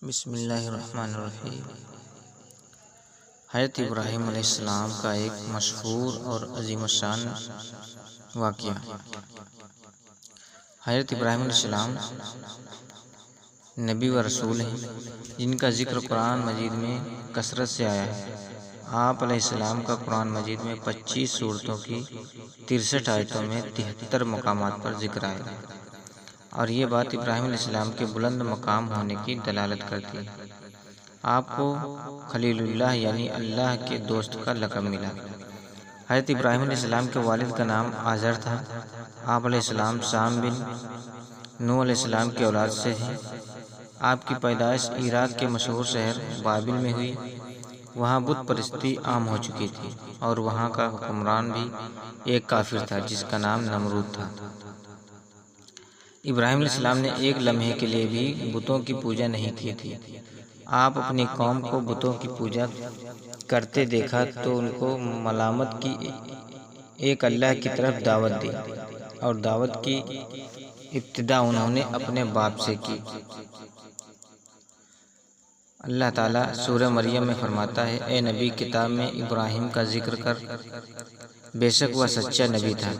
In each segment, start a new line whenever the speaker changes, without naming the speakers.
بسم اللہ الرحمن الرحیم۔ حضرت ابراہیم علیہ السلام کا ایک مشہور اور عظیم الشان واقعہ۔ حضرت ابراہیم علیہ السلام نبی و رسول ہیں جن کا ذکر قرآن مجید میں کثرت سے آیا ہے۔ آپ علیہ السلام کا قرآن مجید میں 25 سورتوں کی 63 آیتوں میں 73 مقامات پر ذکر آیا ہے، اور یہ بات ابراہیم علیہ السلام کے بلند مقام ہونے کی دلالت کرتی ہے۔ آپ کو خلیل اللہ یعنی اللہ کے دوست کا لقب ملا۔ حضرت ابراہیم علیہ السلام کے والد کا نام آزر تھا۔ آپ علیہ السلام سام بن نوح علیہ السلام کی اولاد سے ہیں۔ آپ کی پیدائش عراق کے مشہور شہر بابل میں ہوئی۔ وہاں بت پرستی عام ہو چکی تھی، اور وہاں کا حکمران بھی ایک کافر تھا جس کا نام نمرود تھا۔ ابراہیم علیہ السلام نے ایک لمحے کے لیے بھی بتوں کی پوجا نہیں کی تھی۔ آپ اپنی قوم کو بتوں کی پوجا کرتے دیکھا تو ان کو ملامت کی، ایک اللہ کی طرف دعوت دی، اور دعوت کی ابتدا انہوں نے اپنے باپ سے کی۔ اللہ تعالیٰ سورہ مریم میں فرماتا ہے، اے نبی، کتاب میں ابراہیم کا ذکر کر، بے شک وہ سچا نبی تھا۔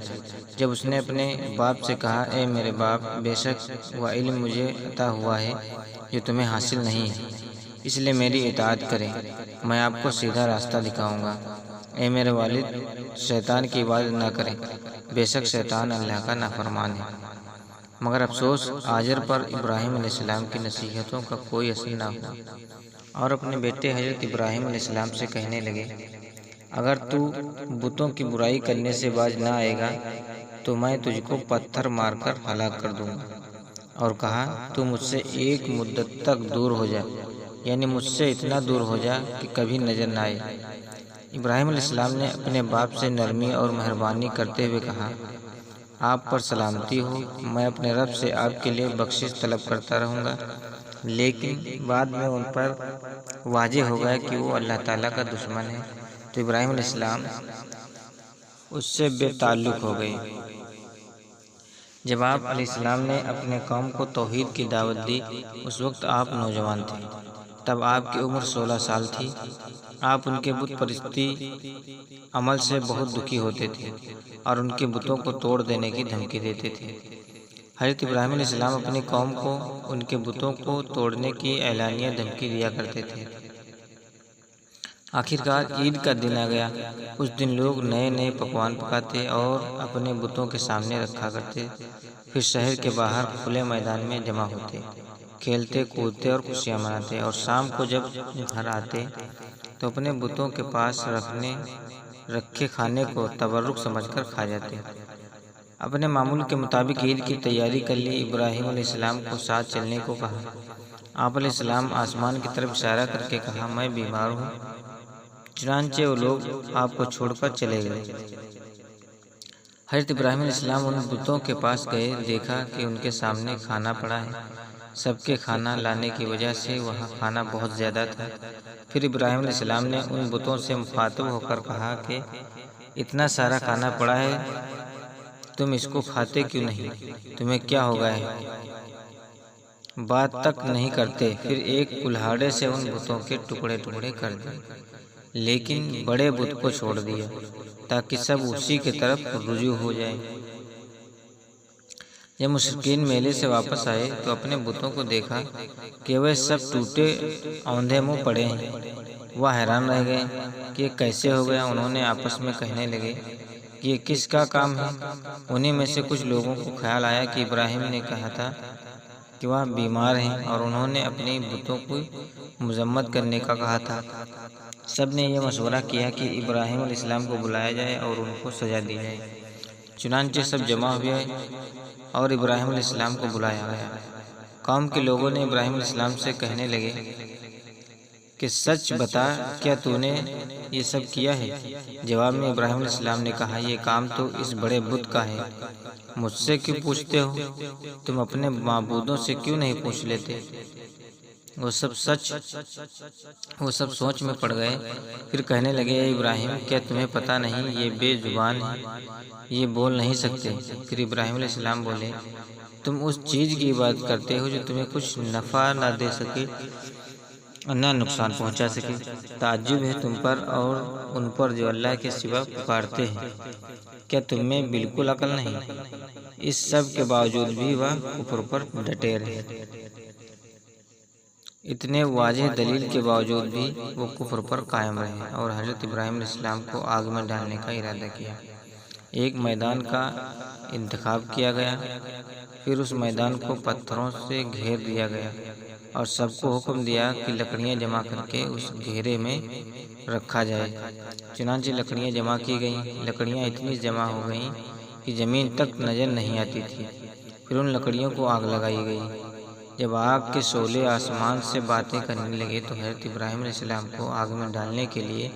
جب اس نے اپنے باپ سے کہا، اے میرے باپ، بے شک وہ علم مجھے عطا ہوا ہے جو تمہیں حاصل نہیں ہے، اس لیے میری اطاعت کریں، میں آپ کو سیدھا راستہ دکھاؤں گا۔ اے میرے والد، شیطان کی عبادت نہ کریں، بے شک شیطان اللہ کا نافرمان ہے۔ مگر افسوس، آزر پر ابراہیم علیہ السلام کی نصیحتوں کا کوئی اثر نہ ہوا، اور اپنے بیٹے حضرت ابراہیم علیہ السلام سے کہنے لگے، اگر تو بتوں کی برائی کرنے سے باز نہ آئے گا تو میں تجھ کو پتھر مار کر ہلاک کر دوں گا۔ اور کہا، تو مجھ سے ایک مدت تک دور ہو جا، یعنی مجھ سے اتنا دور ہو جا کہ کبھی نظر نہ آئے۔ ابراہیم علیہ السلام نے اپنے باپ سے نرمی اور مہربانی کرتے ہوئے کہا، آپ پر سلامتی ہو، میں اپنے رب سے آپ کے لیے بخشش طلب کرتا رہوں گا۔ لیکن بعد میں ان پر واضح ہو گیا کہ وہ اللہ تعالیٰ کا دشمن ہے، تو ابراہیم علیہ السلام اس سے بے تعلق ہو گئے۔ جب آپ علیہ السلام نے اپنے قوم کو توحید کی دعوت دی، اس وقت آپ نوجوان تھے۔ تب آپ کی عمر 16 سال تھی۔ آپ ان کے بت پرستی عمل سے بہت دکھی ہوتے تھے، اور ان کے بتوں کو توڑ دینے کی دھمکی دیتے تھے۔ حضرت ابراہیم علیہ السلام اپنی قوم کو ان کے بتوں کو توڑنے کی اعلانیہ دھمکی دیا کرتے تھے۔ آخرکار عید کا دن آ گیا۔ اس دن لوگ نئے نئے پکوان پکاتے اور اپنے بتوں کے سامنے رکھا کرتے، پھر شہر کے باہر کھلے میدان میں جمع ہوتے، کھیلتے کودتے اور خوشیاں مناتے، اور شام کو جب گھر آتے تو اپنے بتوں کے پاس رکھے کھانے کو تبرک سمجھ کر کھا جاتے۔ اپنے معمول کے مطابق عید کی تیاری کر لی۔ ابراہیم علیہ السلام کو ساتھ چلنے کو کہا۔ آپ علیہ السلام آسمان کی طرف اشارہ کر کے کہا، میں بیمار ہوں۔ چنانچہ وہ لوگ آپ کو چھوڑ کر چلے گئے۔ حضرت ابراہیم علیہ السلام ان بتوں کے پاس گئے، دیکھا کہ ان کے سامنے کھانا پڑا ہے۔ سب کے کھانا لانے کی وجہ سے وہاں کھانا بہت زیادہ تھا۔ پھر ابراہیم علیہ السلام نے ان بتوں سے مخاطب ہو کر کہا کہ اتنا سارا کھانا پڑا ہے، تم اس کو کھاتے کیوں نہیں؟ تمہیں کیا ہو گیا ہے؟ بات تک نہیں کرتے۔ پھر ایک کلہاڑے سے ان بتوں کے ٹکڑے ٹکڑے کر دیے، لیکن بڑے بت کو چھوڑ دیا تاکہ سب اسی کی طرف رجوع ہو جائیں۔ جب مشرکین میلے سے واپس آئے تو اپنے بتوں کو دیکھا کہ وہ سب ٹوٹے اوندھے منہ پڑے ہیں۔ وہ حیران رہ گئے کہ یہ کیسے ہو گیا۔ انہوں نے آپس میں کہنے لگے کہ یہ کس کا کام ہے؟ انہی میں سے کچھ لوگوں کو خیال آیا کہ ابراہیم نے کہا تھا کہ وہ بیمار ہیں، اور انہوں نے اپنے بتوں کو مذمت کرنے کا کہا تھا۔ سب نے یہ مشورہ کیا کہ ابراہیم علیہ السلام کو بلایا جائے اور ان کو سزا دی جائے۔ چنانچہ سب جمع ہوئے اور ابراہیم علیہ السلام کو بلایا گیا۔ قوم کے لوگوں نے ابراہیم علیہ السلام سے کہنے لگے کہ سچ بتا، کیا تو نے یہ سب کیا ہے؟ جواب میں ابراہیم علیہ السلام نے کہا، یہ کام تو اس بڑے بت کا ہے، مجھ سے کیوں پوچھتے ہو؟ تم اپنے معبودوں سے کیوں نہیں پوچھ لیتے؟ وہ سب سوچ میں پڑ گئے، پھر کہنے لگے اے ابراہیم کیا تمہیں پتہ نہیں یہ بے زبان ہے، یہ بول نہیں سکتے؟ پھر ابراہیم علیہ السلام بولے تم اس چیز کی عبادت کرتے ہو جو تمہیں کچھ نفع نہ دے سکے اور نہ نقصان پہنچا سکے، تعجب ہے تم پر اور ان پر جو اللہ کے سوا پکارتے ہیں، کیا تم میں بالکل عقل نہیں؟ اس سب کے باوجود بھی وہ کفر پر ڈٹے رہے، اتنے واضح دلیل کے باوجود بھی وہ کفر پر قائم رہے اور حضرت ابراہیم علیہ السلام کو آگ میں ڈالنے کا ارادہ کیا۔ ایک میدان کا انتخاب کیا گیا، پھر اس میدان کو پتھروں سے گھیر دیا گیا اور سب کو حکم دیا کہ لکڑیاں جمع کر کے اس گھیرے میں رکھا جائے۔ چنانچہ لکڑیاں جمع کی گئیں، لکڑیاں اتنی جمع ہو گئیں کہ زمین تک نظر نہیں آتی تھی۔ پھر ان لکڑیوں کو آگ لگائی گئی۔ جب آگ کے شعلے آسمان سے باتیں کرنے لگے تو حضرت ابراہیم علیہ السلام کو آگ میں ڈالنے کے لیے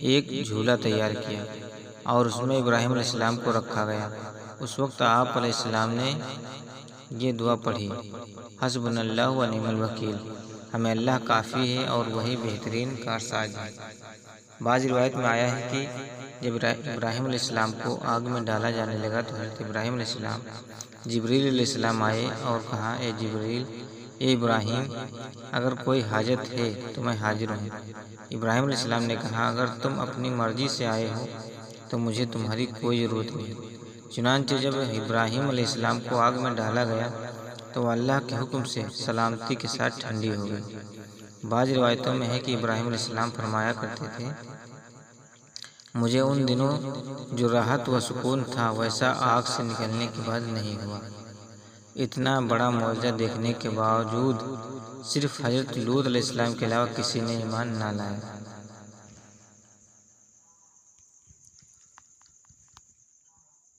ایک جھولا تیار کیا اور اس میں ابراہیم علیہ السلام کو رکھا گیا۔ اس وقت آپ علیہ السلام نے یہ دعا پڑھی، حسبنا اللہ و نعم الوکیل، ہمیں اللہ کافی ہے اور وہی بہترین کارساز ہے۔ بعض روایت میں آیا ہے کہ جب ابراہیم علیہ السلام کو آگ میں ڈالا جانے لگا تو حضرت ابراہیم علیہ السلام جبریل علیہ السلام آئے اور کہا اے جبریل، اے ابراہیم اگر کوئی حاجت ہے تو میں حاضر ہوں۔ ابراہیم علیہ السلام نے کہا اگر تم اپنی مرضی سے آئے ہو تو مجھے تمہاری کوئی ضرورت نہیں۔ چنانچہ جب ابراہیم علیہ السلام کو آگ میں ڈالا گیا تو وہ اللہ کے حکم سے سلامتی کے ساتھ ٹھنڈی ہو گئی۔ بعض روایتوں میں ہے کہ ابراہیم علیہ السلام فرمایا کرتے تھے مجھے ان دنوں جو راحت و سکون تھا ویسا آگ سے نکلنے کے بعد نہیں ہوا۔ اتنا بڑا معجزہ دیکھنے کے باوجود صرف حضرت لوط علیہ السلام کے علاوہ کسی نے ایمان نہ لایا۔